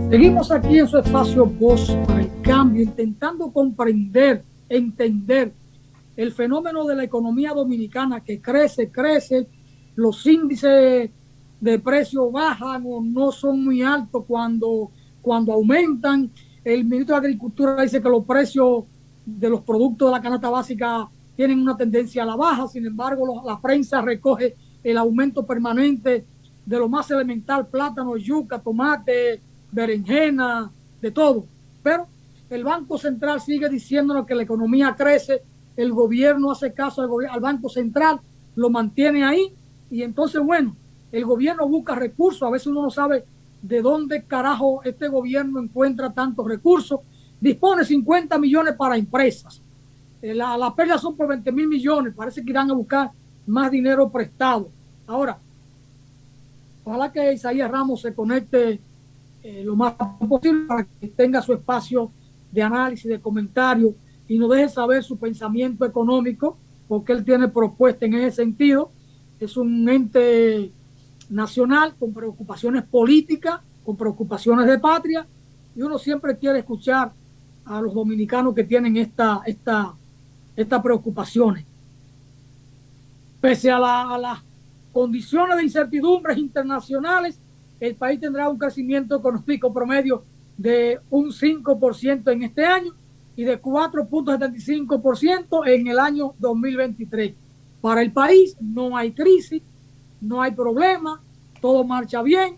Seguimos aquí en su espacio Voz para el Cambio, intentando comprender, entender el fenómeno de la economía dominicana que crece, los índices de precio bajan o no son muy altos cuando aumentan. El ministro de Agricultura dice que los precios de los productos de la canasta básica tienen una tendencia a la baja, sin embargo, la prensa recoge el aumento permanente de lo más elemental: plátano, yuca, tomate, berenjena, de todo. Pero el Banco Central sigue diciéndonos que la economía crece, el gobierno hace caso al Banco Central, lo mantiene ahí, y entonces, bueno, el gobierno busca recursos. A veces uno no sabe de dónde carajo este gobierno encuentra tantos recursos. Dispone 50 millones para empresas. La pérdida son por 20.000 millones. Parece que irán a buscar más dinero prestado. Ahora, ojalá que Isaías Ramos se conecte lo más posible para que tenga su espacio de análisis, de comentario, y nos deje saber su pensamiento económico, porque él tiene propuesta en ese sentido. Es un ente nacional con preocupaciones políticas, con preocupaciones de patria, y uno siempre quiere escuchar a los dominicanos que tienen estas preocupaciones. Pese a las condiciones de incertidumbres internacionales, el país tendrá un crecimiento económico promedio de un 5% en este año y de 4.75% en el año 2023. Para el país no hay crisis, no hay problema, todo marcha bien,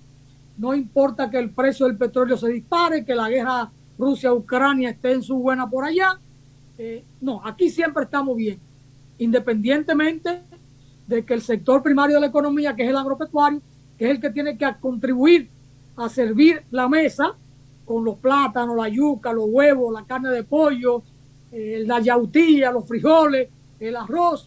no importa que el precio del petróleo se dispare, que la guerra Rusia-Ucrania esté en su buena por allá. No, aquí siempre estamos bien, independientemente de que el sector primario de la economía, que es el agropecuario, que es el que tiene que contribuir a servir la mesa con los plátanos, la yuca, los huevos, la carne de pollo, la yautía, los frijoles, el arroz,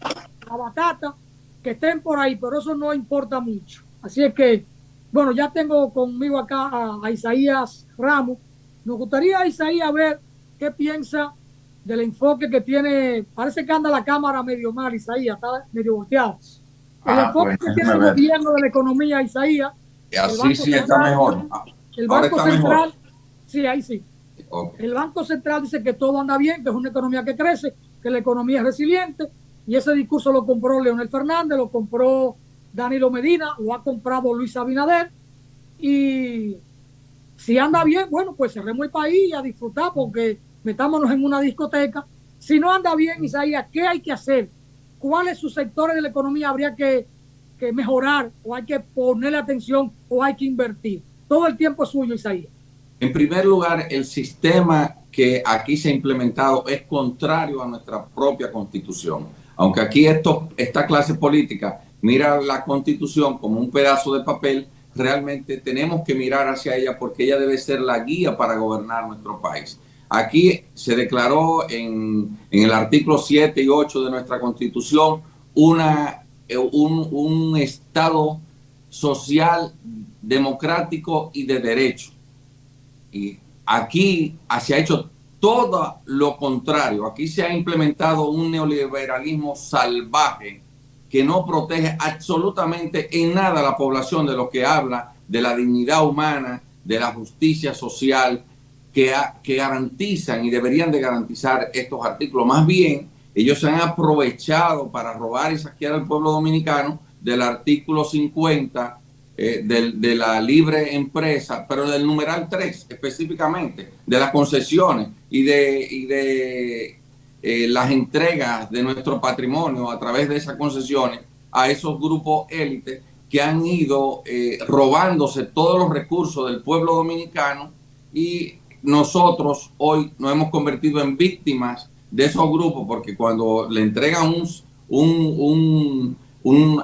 la batata, que estén por ahí, pero eso no importa mucho. Así es que, bueno, ya tengo conmigo acá a Isaías Ramos. Nos gustaría, Isaías, ver qué piensa del enfoque que tiene. Parece que anda la cámara medio mal, Isaías, está medio volteado. El enfoque Pues que tiene déjame el ver. gobierno de la economía, Isaías, el Así Banco sí está Central, mejor. el Ahora Banco está mejor. Central, sí, ahí sí. Ok. El Banco Central dice que todo anda bien, que es una economía que crece, que la economía es resiliente, y ese discurso lo compró Leonel Fernández, lo compró Danilo Medina, lo ha comprado Luis Abinader, y si anda bien, bueno, pues cerremos el país y a disfrutar, porque metámonos en una discoteca. Si no anda bien, Isaías, ¿qué hay que hacer? ¿Cuáles sus sectores de la economía habría que mejorar, o hay que ponerle atención, o hay que invertir? Todo el tiempo es suyo, Isaías. En primer lugar, el sistema que aquí se ha implementado es contrario a nuestra propia constitución. Aunque aquí esta clase política mira la constitución como un pedazo de papel, realmente tenemos que mirar hacia ella porque ella debe ser la guía para gobernar nuestro país. Aquí se declaró en el artículo 7 y 8 de nuestra constitución un Estado social, democrático y de derecho. Y aquí se ha hecho todo lo contrario. Aquí se ha implementado un neoliberalismo salvaje que no protege absolutamente en nada a la población, de lo que habla de la dignidad humana, de la justicia social, que garantizan y deberían de garantizar estos artículos. Más bien, ellos se han aprovechado para robar y saquear al pueblo dominicano del artículo 50 de la libre empresa, pero del numeral 3 específicamente, de las concesiones y de las entregas de nuestro patrimonio a través de esas concesiones a esos grupos élites que han ido robándose todos los recursos del pueblo dominicano, y nosotros hoy nos hemos convertido en víctimas de esos grupos, porque cuando le entregan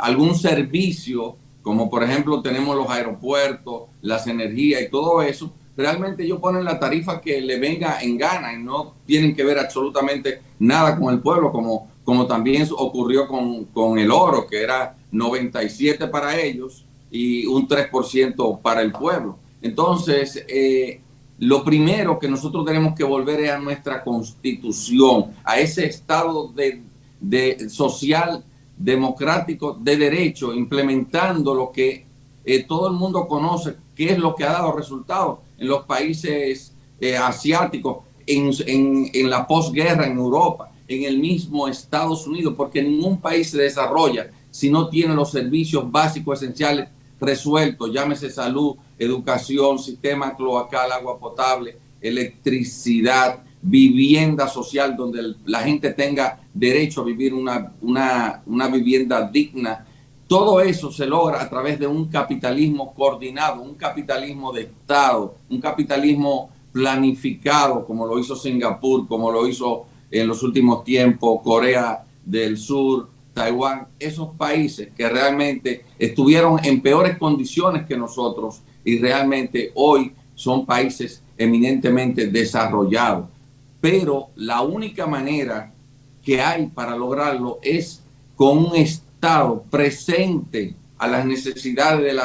algún servicio, como por ejemplo tenemos los aeropuertos, las energías y todo eso, realmente ellos ponen la tarifa que le venga en gana y no tienen que ver absolutamente nada con el pueblo, como también ocurrió con el oro, que era 97 para ellos y un 3% para el pueblo. Entonces, lo primero que nosotros tenemos que volver es a nuestra constitución, a ese estado de social democrático de derecho, implementando lo que todo el mundo conoce qué es lo que ha dado resultados en los países asiáticos, en la posguerra en Europa, en el mismo Estados Unidos, porque ningún país se desarrolla si no tiene los servicios básicos esenciales resueltos, llámese salud, educación, sistema cloacal, agua potable, electricidad, vivienda social, donde la gente tenga derecho a vivir una vivienda digna. Todo eso se logra a través de un capitalismo coordinado, un capitalismo de Estado, un capitalismo planificado, como lo hizo Singapur, como lo hizo en los últimos tiempos Corea del Sur, Taiwán, esos países que realmente estuvieron en peores condiciones que nosotros y realmente hoy son países eminentemente desarrollados. Pero la única manera que hay para lograrlo es con un Estado presente a las necesidades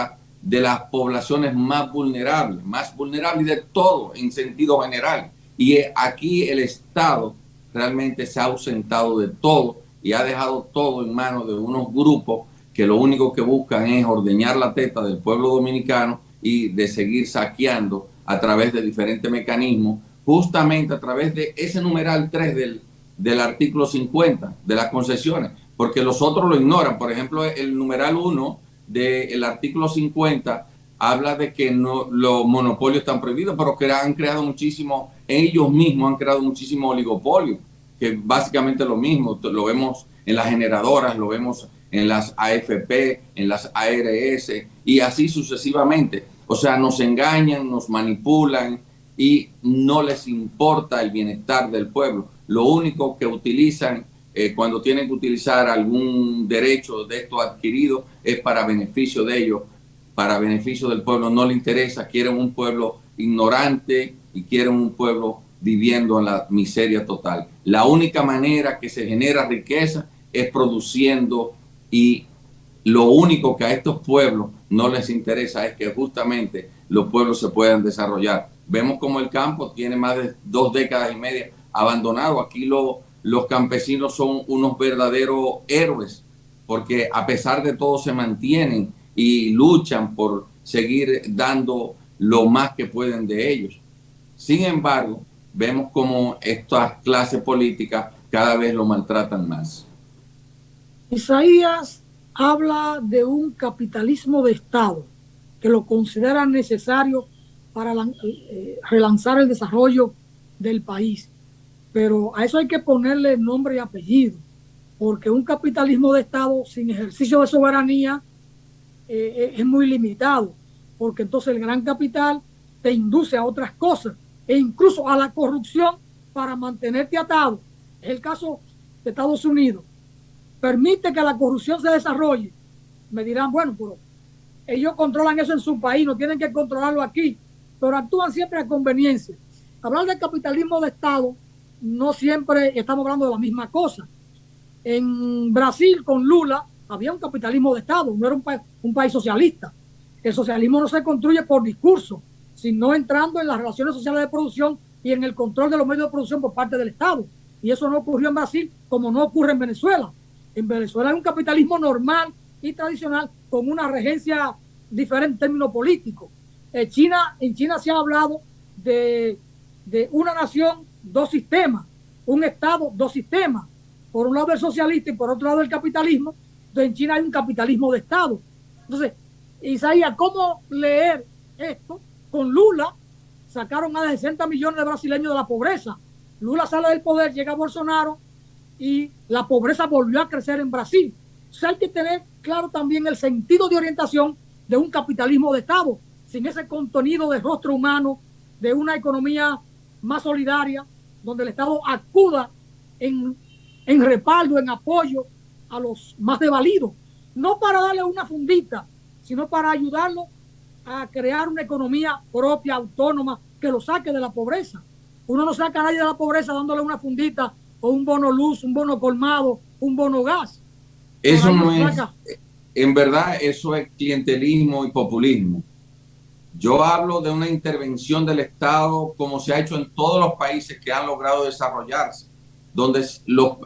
de las poblaciones más vulnerables de todo en sentido general. Y aquí el Estado realmente se ha ausentado de todo y ha dejado todo en manos de unos grupos que lo único que buscan es ordeñar la teta del pueblo dominicano y de seguir saqueando a través de diferentes mecanismos, justamente a través de ese numeral 3 del artículo 50 de las concesiones, porque los otros lo ignoran. Por ejemplo, el numeral 1 del artículo 50 habla de que no, los monopolios están prohibidos, pero que han creado muchísimo, ellos mismos han creado muchísimo oligopolio, que básicamente lo mismo, lo vemos en las generadoras, lo vemos en las AFP, en las ARS y así sucesivamente. O sea, nos engañan, nos manipulan y no les importa el bienestar del pueblo. Lo único que utilizan cuando tienen que utilizar algún derecho de esto adquirido es para beneficio de ellos, para beneficio del pueblo. No le interesa, quieren un pueblo ignorante y quieren un pueblo viviendo en la miseria total. La única manera que se genera riqueza es produciendo, y lo único que a estos pueblos no les interesa es que justamente los pueblos se puedan desarrollar. Vemos como el campo tiene más de 2 décadas y media abandonado. Aquí los campesinos son unos verdaderos héroes, porque a pesar de todo se mantienen y luchan por seguir dando lo más que pueden de ellos. Sin embargo, vemos como estas clases políticas cada vez lo maltratan más. Isaías habla de un capitalismo de Estado que lo consideran necesario para relanzar el desarrollo del país. Pero a eso hay que ponerle nombre y apellido, porque un capitalismo de Estado sin ejercicio de soberanía es muy limitado, porque entonces el gran capital te induce a otras cosas e incluso a la corrupción para mantenerte atado. Es el caso de Estados Unidos. Permite que la corrupción se desarrolle. Me dirán, bueno, pero ellos controlan eso en su país, no tienen que controlarlo aquí, pero actúan siempre a conveniencia. Hablar del capitalismo de Estado, no siempre estamos hablando de la misma cosa. En Brasil, con Lula, había un capitalismo de Estado, no era un país socialista. El socialismo no se construye por discurso, sino entrando en las relaciones sociales de producción y en el control de los medios de producción por parte del Estado. Y eso no ocurrió en Brasil, como no ocurre en Venezuela. En Venezuela hay un capitalismo normal y tradicional con una regencia diferente en términos políticos. En China se ha hablado de una nación, 2 sistemas, un Estado, 2 sistemas. Por un lado el socialista y por otro lado el capitalismo. Entonces en China hay un capitalismo de Estado. Entonces, Isaías, ¿cómo leer esto? Con Lula sacaron a 60 millones de brasileños de la pobreza. Lula sale del poder, llega Bolsonaro y la pobreza volvió a crecer en Brasil. Entonces hay que tener claro también el sentido de orientación de un capitalismo de Estado, sin ese contenido de rostro humano, de una economía más solidaria, donde el Estado acuda en respaldo, en apoyo a los más desvalidos, no para darle una fundita, sino para ayudarlo a crear una economía propia, autónoma, que lo saque de la pobreza. Uno no saca a nadie de la pobreza dándole una fundita o un bono luz, un bono colmado, un bono gas. Eso no es, en verdad, eso es clientelismo y populismo. Yo hablo de una intervención del Estado como se ha hecho en todos los países que han logrado desarrollarse, donde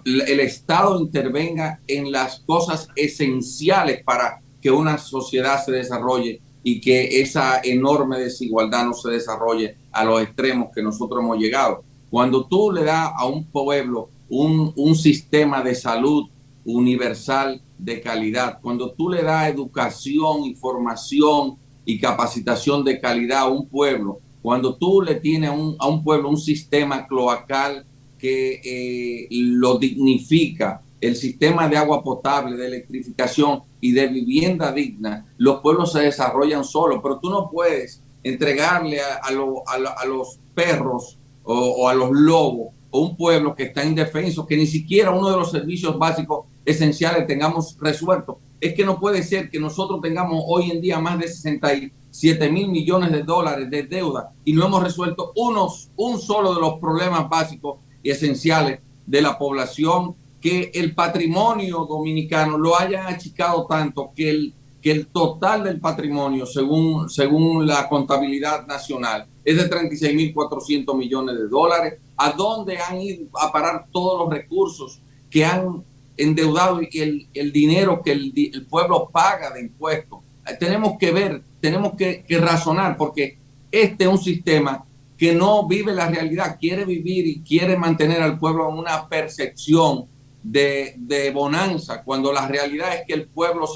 el Estado intervenga en las cosas esenciales para que una sociedad se desarrolle y que esa enorme desigualdad no se desarrolle a los extremos que nosotros hemos llegado. Cuando tú le das a un pueblo un sistema de salud universal de calidad, cuando tú le das educación, información y capacitación de calidad a un pueblo, cuando tú le tienes a un pueblo un sistema cloacal que lo dignifica, el sistema de agua potable, de electrificación y de vivienda digna, los pueblos se desarrollan solos, pero tú no puedes entregarle a los perros o a los lobos o un pueblo que está indefenso, que ni siquiera uno de los servicios básicos esenciales tengamos resuelto. Es que no puede ser que nosotros tengamos hoy en día más de 67 mil millones de dólares de deuda y no hemos resuelto un solo de los problemas básicos y esenciales de la población, que el patrimonio dominicano lo hayan achicado tanto que el total del patrimonio, según la contabilidad nacional, es de 36.400 millones de dólares. ¿A dónde han ido a parar todos los recursos que han endeudado y el dinero que el pueblo paga de impuestos? Tenemos que ver, tenemos que razonar, porque este es un sistema que no vive la realidad, quiere vivir y quiere mantener al pueblo en una percepción de bonanza, cuando la realidad es que el pueblo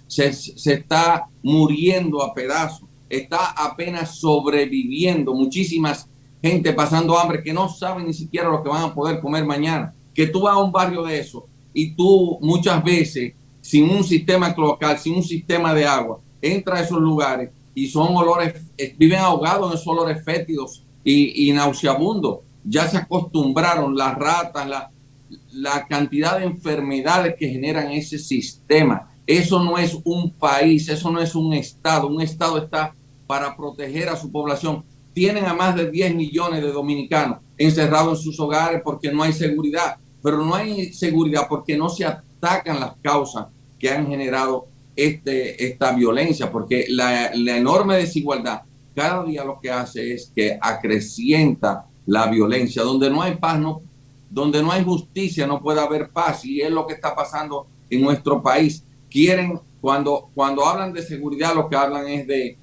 se está muriendo a pedazos, está apenas sobreviviendo, muchísimas gente pasando hambre que no saben ni siquiera lo que van a poder comer mañana. Que tú vas a un barrio de eso y tú muchas veces, sin un sistema cloacal, sin un sistema de agua, entras a esos lugares y son olores, viven ahogados en esos olores fétidos y nauseabundos. Ya se acostumbraron las ratas, la cantidad de enfermedades que generan ese sistema. Eso no es un país, eso no es un estado. Un estado está para proteger a su población. Tienen a más de 10 millones de dominicanos encerrados en sus hogares porque no hay seguridad, pero no hay seguridad porque no se atacan las causas que han generado esta violencia, porque la enorme desigualdad cada día lo que hace es que acrecienta la violencia. Donde no hay paz, donde no hay justicia, no puede haber paz, y es lo que está pasando en nuestro país. Quieren, cuando hablan de seguridad, lo que hablan es de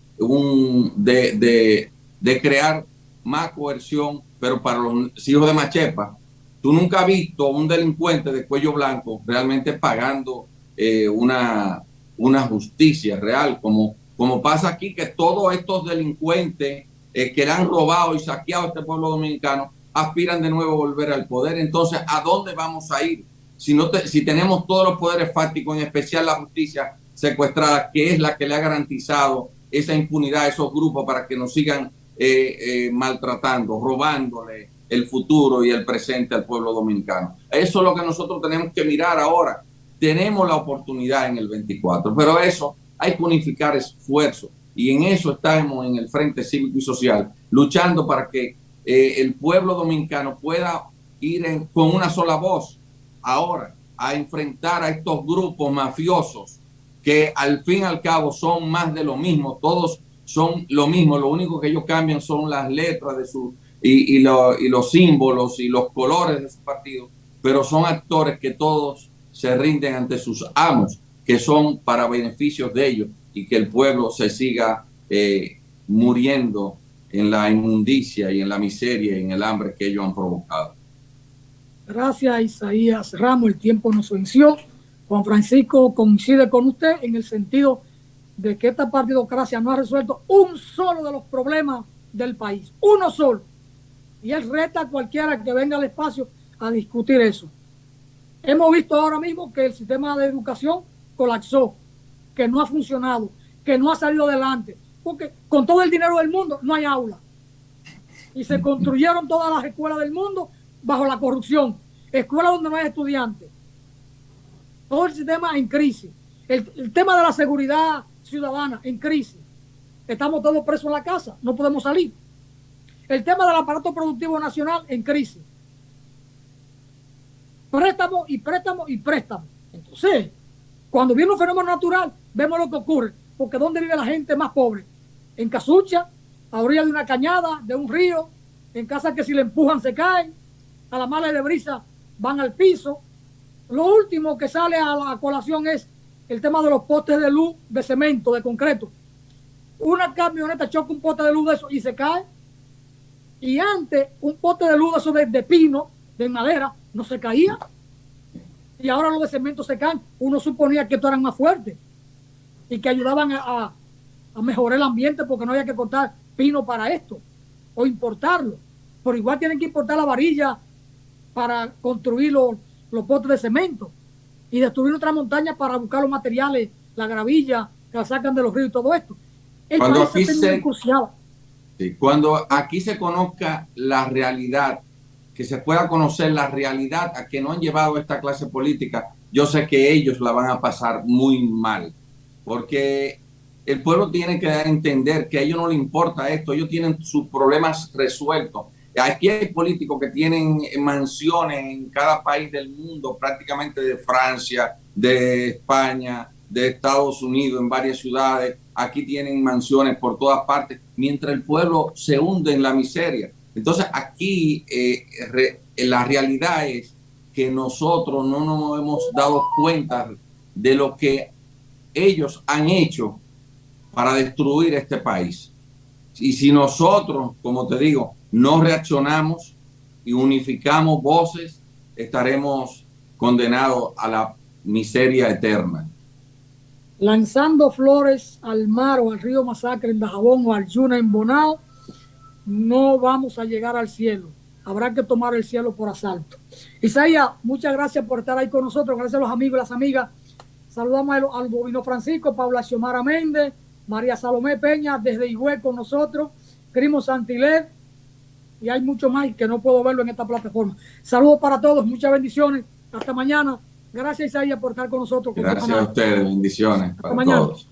crear más coerción, pero para los hijos de Machepa. Tú nunca has visto un delincuente de cuello blanco realmente pagando una justicia real, como pasa aquí, que todos estos delincuentes que le han robado y saqueado a este pueblo dominicano aspiran de nuevo a volver al poder. Entonces, ¿a dónde vamos a ir? Si tenemos todos los poderes fácticos, en especial la justicia secuestrada, que es la que le ha garantizado esa impunidad a esos grupos para que nos sigan maltratando, robándole el futuro y el presente al pueblo dominicano. Eso es lo que nosotros tenemos que mirar ahora. Tenemos la oportunidad en el 24, pero eso hay que unificar esfuerzos, y en eso estamos en el Frente Cívico y Social, luchando para que el pueblo dominicano pueda ir con una sola voz ahora a enfrentar a estos grupos mafiosos que al fin y al cabo son más de lo mismo. Todos son lo mismo, lo único que ellos cambian son las letras de y los símbolos y los colores de su partido, pero son actores que todos se rinden ante sus amos, que son para beneficios de ellos, y que el pueblo se siga muriendo en la inmundicia y en la miseria y en el hambre que ellos han provocado. Gracias, Isaías Ramos. El tiempo nos venció. Juan Francisco coincide con usted en el sentido de que esta partidocracia no ha resuelto un solo de los problemas del país, uno solo. Y él reta a cualquiera que venga al espacio a discutir eso. Hemos visto ahora mismo que el sistema de educación colapsó, que no ha funcionado, que no ha salido adelante, porque con todo el dinero del mundo no hay aula. Y se construyeron todas las escuelas del mundo bajo la corrupción, escuelas donde no hay estudiantes. Todo el sistema en crisis. El tema de la seguridad ciudadana en crisis. Estamos todos presos en la casa, no podemos salir. El tema del aparato productivo nacional en crisis. Préstamo y préstamo y préstamo. Entonces, cuando viene un fenómeno natural, vemos lo que ocurre. Porque ¿dónde vive la gente más pobre? En casucha, a orilla de una cañada, de un río, en casas que si le empujan se caen, a la mala de brisa van al piso. Lo último que sale a la colación es el tema de los postes de luz de cemento, de concreto, una camioneta choca un poste de luz de eso y se cae. Y antes, un poste de luz de eso de pino, de madera, no se caía. Y ahora los de cemento se caen. Uno suponía que estos eran más fuertes y que ayudaban a mejorar el ambiente porque no había que cortar pino para esto o importarlo. Pero igual tienen que importar la varilla para construir los postes de cemento y destruir otras montañas para buscar los materiales, la gravilla que la sacan de los ríos y todo esto. El Cuando país se encrucijaba. Sí, cuando aquí se conozca la realidad, que se pueda conocer la realidad a que no han llevado esta clase política, yo sé que ellos la van a pasar muy mal, porque el pueblo tiene que dar a entender que a ellos no les importa esto, ellos tienen sus problemas resueltos. Aquí hay políticos que tienen mansiones en cada país del mundo, prácticamente de Francia, de España, de Estados Unidos, en varias ciudades. Aquí tienen mansiones por todas partes, mientras el pueblo se hunde en la miseria. Entonces aquí la realidad es que nosotros no nos hemos dado cuenta de lo que ellos han hecho para destruir este país. Y si nosotros, como te digo, no reaccionamos y unificamos voces, estaremos condenados a la miseria eterna. Lanzando flores al mar o al río Masacre en Dajabón o al Yuna en Bonao, no vamos a llegar al cielo. Habrá que tomar el cielo por asalto. Isaías, muchas gracias por estar ahí con nosotros. Gracias a los amigos y las amigas. Saludamos al Bovino Francisco, Paula Xiomara Méndez, María Salomé Peña desde Higüey con nosotros, Crimo Santiler, y hay mucho más que no puedo verlo en esta plataforma. Saludos para todos, muchas bendiciones. Hasta mañana. Gracias, Isaías, por estar con nosotros. Gracias a ustedes, bendiciones para todos.